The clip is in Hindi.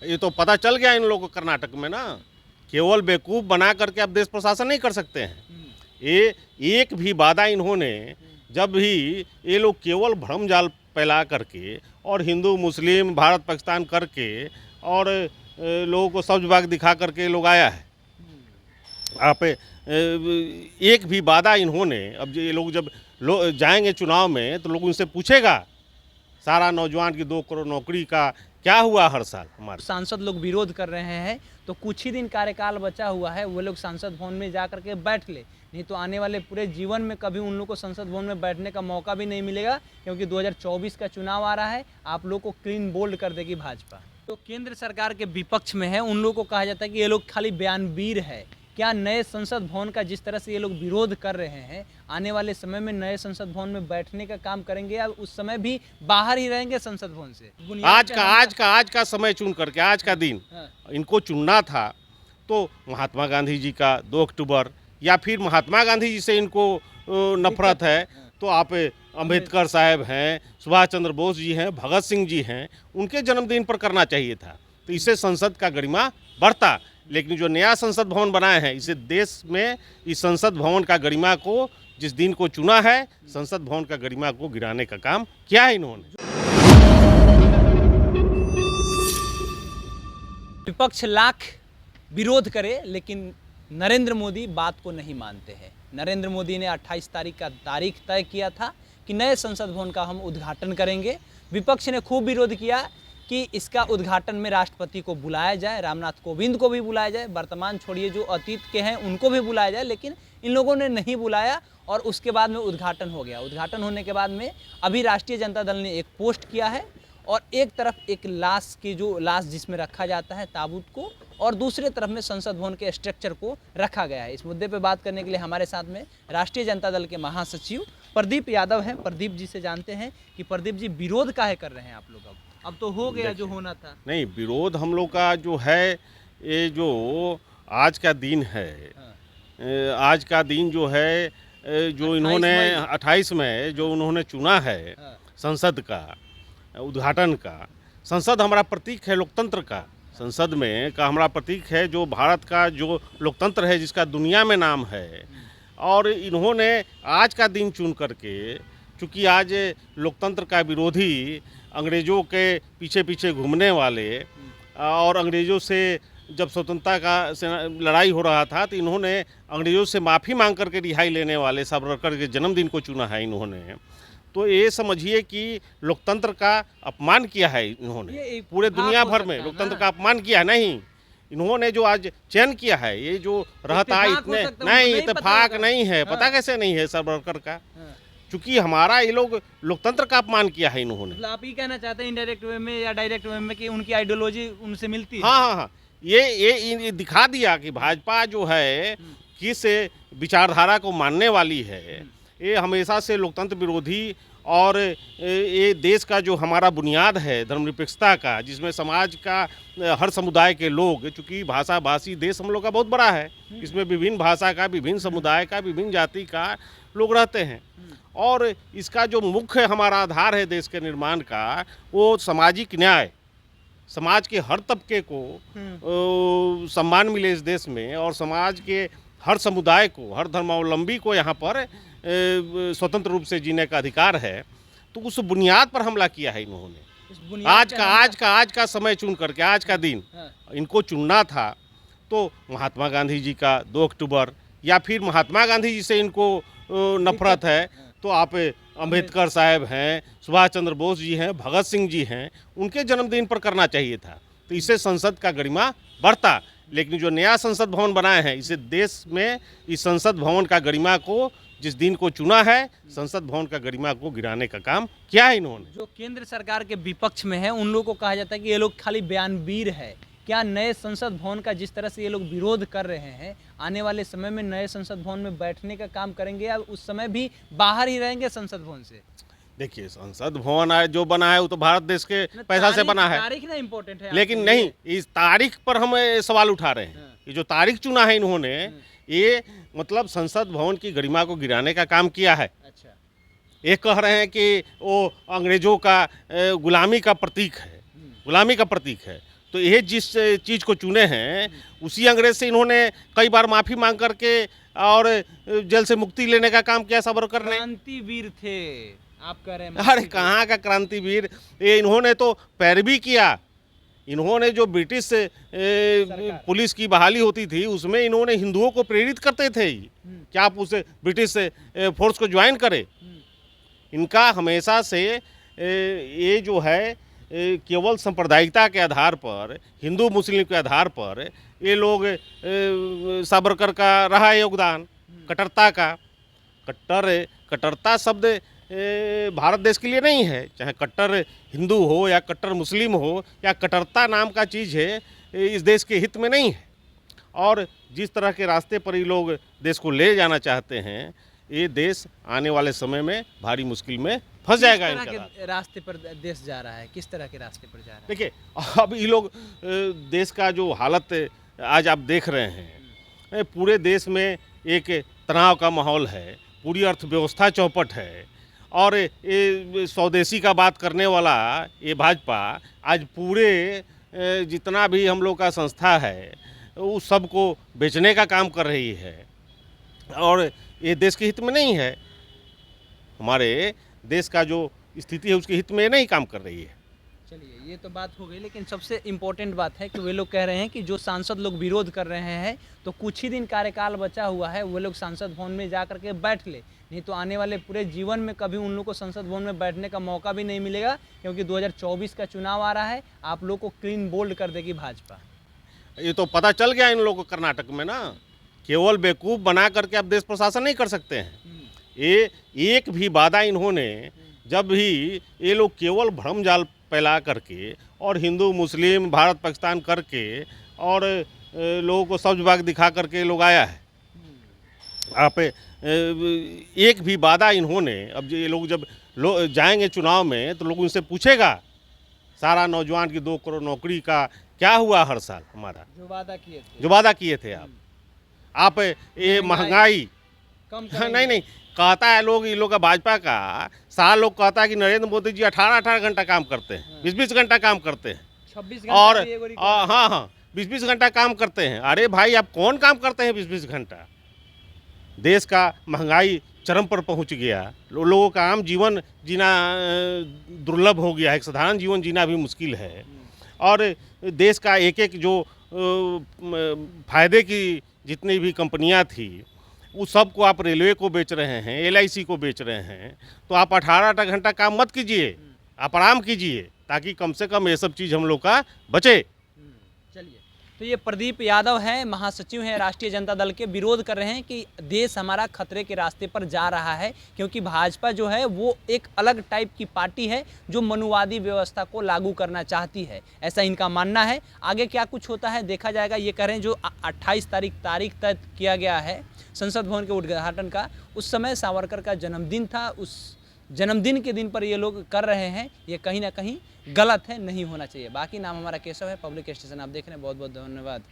ये तो पता चल गया इन लोगों को कर्नाटक में ना, केवल बेवकूफ़ बना करके अब देश प्रशासन नहीं कर सकते हैं। ये एक भी वादा इन्होंने, जब भी ये लोग केवल भ्रम जाल फैला करके और हिंदू मुस्लिम भारत पाकिस्तान करके और लोगों को सब्ज बाग दिखा करके लोग आया है। आप एक भी वादा इन्होंने, अब ये लोग जब जाएंगे चुनाव में तो लोग उनसे पूछेगा सारा नौजवान की 2 करोड़ नौकरी का क्या हुआ हर साल हमारे। सांसद लोग विरोध कर रहे हैं तो कुछ ही दिन कार्यकाल बचा हुआ है, वो लोग संसद भवन में जा करके बैठ ले, नहीं तो आने वाले पूरे जीवन में कभी उन लोग को संसद भवन में बैठने का मौका भी नहीं मिलेगा, क्योंकि 2024 का चुनाव आ रहा है। आप लोग को क्लीन बोल्ड कर देगी भाजपा। तो केंद्र सरकार के विपक्ष में है, उन लोगों को कहा जाता है कि ये लोग खाली बयानवीर है। क्या नए संसद भवन का जिस तरह से ये लोग विरोध कर रहे हैं, आने वाले समय में नए संसद भवन में बैठने का काम करेंगे या उस समय भी बाहर ही रहेंगे संसद भवन से? आज का समय चुन करके, आज का दिन इनको चुनना था तो महात्मा गांधी जी का 2 अक्टूबर, या फिर महात्मा गांधी जी से इनको नफरत है तो आप अंबेडकर साहब हैं, सुभाष चंद्र बोस जी हैं, भगत सिंह जी हैं, उनके जन्मदिन पर करना चाहिए था, तो इससे संसद का गरिमा बढ़ता। लेकिन जो नया संसद भवन बनाए हैं, इसे देश में इस संसद भवन का गरिमा को, जिस दिन को चुना है, संसद भवन का गरिमा को गिराने का काम किया है इन्होंने। विपक्ष लाख विरोध करे लेकिन नरेंद्र मोदी बात को नहीं मानते हैं। नरेंद्र मोदी ने 28 तारीख का तारीख तय किया था कि नए संसद भवन का हम उद्घाटन करेंगे। विपक्ष ने खूब विरोध किया कि इसका उद्घाटन में राष्ट्रपति को बुलाया जाए, रामनाथ कोविंद को भी बुलाया जाए, वर्तमान छोड़िए जो अतीत के हैं उनको भी बुलाया जाए, लेकिन इन लोगों ने नहीं बुलाया और उसके बाद में उद्घाटन हो गया। उद्घाटन होने के बाद में अभी राष्ट्रीय जनता दल ने एक पोस्ट किया है और एक तरफ एक लाश की जो लाश जिसमें रखा जाता है ताबूत को, और दूसरे तरफ में संसद भवन के स्ट्रक्चर को रखा गया है। इस मुद्दे पे बात करने के लिए हमारे साथ में राष्ट्रीय जनता दल के महासचिव प्रदीप यादव हैं। प्रदीप जी से जानते हैं कि प्रदीप जी विरोध काहे कर रहे हैं आप लोग? अब तो हो गया जो होना था। नहीं, विरोध हम लोग का जो है, ये जो आज का दिन है, आज का दिन जो है, जो इन्होंने 28 में जो उन्होंने चुना है संसद का उद्घाटन का, संसद हमारा प्रतीक है लोकतंत्र का, संसद में का हमारा प्रतीक है, जो भारत का जो लोकतंत्र है, जिसका दुनिया में नाम है। और इन्होंने आज का दिन चुन करके, चूँकि आज लोकतंत्र का विरोधी, अंग्रेज़ों के पीछे पीछे घूमने वाले और अंग्रेज़ों से जब स्वतंत्रता का लड़ाई हो रहा था तो इन्होंने अंग्रेज़ों से माफ़ी मांग करके रिहाई लेने वाले सावरकर के जन्मदिन को चुना है इन्होंने। तो ये समझिए कि लोकतंत्र का अपमान किया है इन्होंने, पूरे दुनिया भर में लोकतंत्र का अपमान किया। नहीं, इन्होंने जो आज चयन किया है, ये जो रहता है इतने नहीं, इत्तेफाक नहीं है, पता कैसे नहीं है सावरकर का, चूँकि हमारा ये लोग लोकतंत्र का अपमान किया है इन्होंने। मतलब आप ही कहना चाहते हैं इनडायरेक्ट वे में या डायरेक्ट वे में कि उनकी आइडियोलॉजी उनसे मिलती है? हाँ, ये दिखा दिया कि भाजपा जो है किस विचारधारा को मानने वाली है। ये हमेशा से लोकतंत्र विरोधी, और ये देश का जो हमारा बुनियाद है धर्मनिरपेक्षता का, जिसमें समाज का हर समुदाय के लोग, चूँकि भाषा भाषी देश हम लोग का बहुत बड़ा है, इसमें विभिन्न भाषा का, विभिन्न समुदाय का, विभिन्न जाति का लोग रहते हैं, और इसका जो मुख्य हमारा आधार है देश के निर्माण का, वो सामाजिक न्याय, समाज के हर तबके को सम्मान मिले इस देश में, और समाज के हर समुदाय को, हर धर्मावलंबी को यहाँ पर स्वतंत्र रूप से जीने का अधिकार है। तो उस बुनियाद पर हमला किया है इन्होंने। आज का समय चुन करके, आज का दिन इनको चुनना था तो महात्मा गांधी जी का 2 अक्टूबर, या फिर महात्मा गांधी जी से इनको नफरत है तो आप अंबेडकर साहब हैं, सुभाष चंद्र बोस जी हैं, भगत सिंह जी हैं, उनके जन्मदिन पर करना चाहिए था, तो इससे संसद का गरिमा बढ़ता। लेकिन जो नया संसद भवन बनाए हैं, इसे देश में इस संसद भवन का गरिमा को, जिस दिन को चुना है, संसद भवन का गरिमा को गिराने का काम किया है इन्होंने। जो केंद्र सरकार के विपक्ष में है, उन लोगों को कहा जाता है कि ये लोग खाली बयानवीर है। क्या नए संसद भवन का जिस तरह से ये लोग विरोध कर रहे हैं, आने वाले समय में नए संसद भवन में बैठने का काम करेंगे या उस समय भी बाहर ही रहेंगे संसद भवन से? देखिए, संसद भवन जो बना है वो तो भारत देश के पैसा से बना है, तारीख ना इम्पोर्टेंट है, लेकिन नहीं, इस तारीख पर हम सवाल उठा रहे हैं। ये जो तारीख चुना है इन्होंने, ये मतलब संसद भवन की गरिमा को गिराने का काम किया है। अच्छा, ये कह रहे हैं कि वो अंग्रेजों का गुलामी का प्रतीक है, गुलामी का प्रतीक है, तो ये जिस चीज़ को चुने हैं उसी अंग्रेज से इन्होंने कई बार माफ़ी मांग करके और जेल से मुक्ति लेने का काम किया सावरकर ने। क्रांतिवीर थे आप कह रहे हैं। अरे कहाँ का क्रांतिवीर, ये इन्होंने तो पैरवी किया। इन्होंने जो ब्रिटिश पुलिस की बहाली होती थी उसमें इन्होंने हिंदुओं को प्रेरित करते थे कि आप उस ब्रिटिश फोर्स को ज्वाइन करें। इनका हमेशा से ये जो है केवल सांप्रदायिकता के आधार पर, हिंदू मुस्लिम के आधार पर ये लोग सावरकर का रहा है योगदान, कट्टरता का। कट्टरता शब्द भारत देश के लिए नहीं है, चाहे कट्टर हिंदू हो या कट्टर मुस्लिम हो या कट्टरता नाम का चीज़ है, इस देश के हित में नहीं है। और जिस तरह के रास्ते पर ये लोग देश को ले जाना चाहते हैं, ये देश आने वाले समय में भारी मुश्किल में फंस जाएगा। किस तरह के रास्ते पर देश जा रहा है, किस तरह के रास्ते पर जा रहा है? देखिए, अब ये लोग देश का जो हालत आज आप देख रहे हैं, पूरे देश में एक तनाव का माहौल है, पूरी अर्थव्यवस्था चौपट है। और ये स्वदेशी का बात करने वाला ये भाजपा आज पूरे जितना भी हम लोग का संस्था है उस सब को बेचने का काम कर रही है, और ये देश के हित में नहीं है। हमारे देश का जो स्थिति है उसके हित में नहीं काम कर रही है। चलिए, ये तो बात हो गई, लेकिन सबसे इम्पोर्टेंट बात है कि वे लोग कह रहे हैं कि जो सांसद लोग विरोध कर रहे हैं तो कुछ ही दिन कार्यकाल बचा हुआ है, वो लोग संसद भवन में जा करके बैठ ले, नहीं तो आने वाले पूरे जीवन में कभी उन लोग को संसद भवन में बैठने का मौका भी नहीं मिलेगा, क्योंकि 2024 का चुनाव आ रहा है। आप लोग को क्लीन बोल्ड कर देगी भाजपा। ये तो पता चल गया इन लोगों को कर्नाटक में ना, केवल बेवकूफ़ बना करके आप देश प्रशासन नहीं कर सकते हैं। ये एक भी वादा इन्होंने, जब भी ये लोग केवल भ्रम जाल फैला करके और हिंदू मुस्लिम भारत पाकिस्तान करके और लोगों को सब्ज बाग दिखा करके लोग आया है। आप एक भी वादा इन्होंने, अब ये लोग जब जाएंगे चुनाव में तो लोग उनसे पूछेगा सारा नौजवान की 2 करोड़ नौकरी का क्या हुआ हर साल हमारा, जो वादा किए थे आप ये महंगाई कम नहीं कहता है लोग, ये लोग का भाजपा का सारा लोग कहता है कि नरेंद्र मोदी जी 18 घंटा काम करते हैं, 20 घंटा काम करते हैं, 26 और घंटा हाँ 20 घंटा काम करते हैं। अरे भाई, आप कौन काम करते हैं 20 घंटा? देश का महंगाई चरम पर पहुंच गया, लोगों का आम जीवन जीना दुर्लभ हो गया है, एक साधारण जीवन जीना भी मुश्किल है। और देश का एक जो फायदे की जितनी भी कंपनियां थी उस सब को आप रेलवे को बेच रहे हैं, LIC को बेच रहे हैं। तो आप 18 घंटा काम मत कीजिए, आप आराम कीजिए, ताकि कम से कम ये सब चीज़ हम लोग का बचे। चलिए, तो ये प्रदीप यादव हैं, महासचिव हैं राष्ट्रीय जनता दल के, विरोध कर रहे हैं कि देश हमारा खतरे के रास्ते पर जा रहा है, क्योंकि भाजपा जो है वो एक अलग टाइप की पार्टी है जो मनुवादी व्यवस्था को लागू करना चाहती है, ऐसा इनका मानना है। आगे क्या कुछ होता है देखा जाएगा। ये कह रहे हैं जो 28 तारीख तय किया गया है संसद भवन के उद्घाटन का, उस समय सावरकर का जन्मदिन था, उस जन्मदिन के दिन पर ये लोग कर रहे हैं, ये कहीं ना कहीं गलत है, नहीं होना चाहिए। बाकी नाम हमारा केशव है, पब्लिक स्टेशन आप देख रहे हैं। बहुत बहुत धन्यवाद।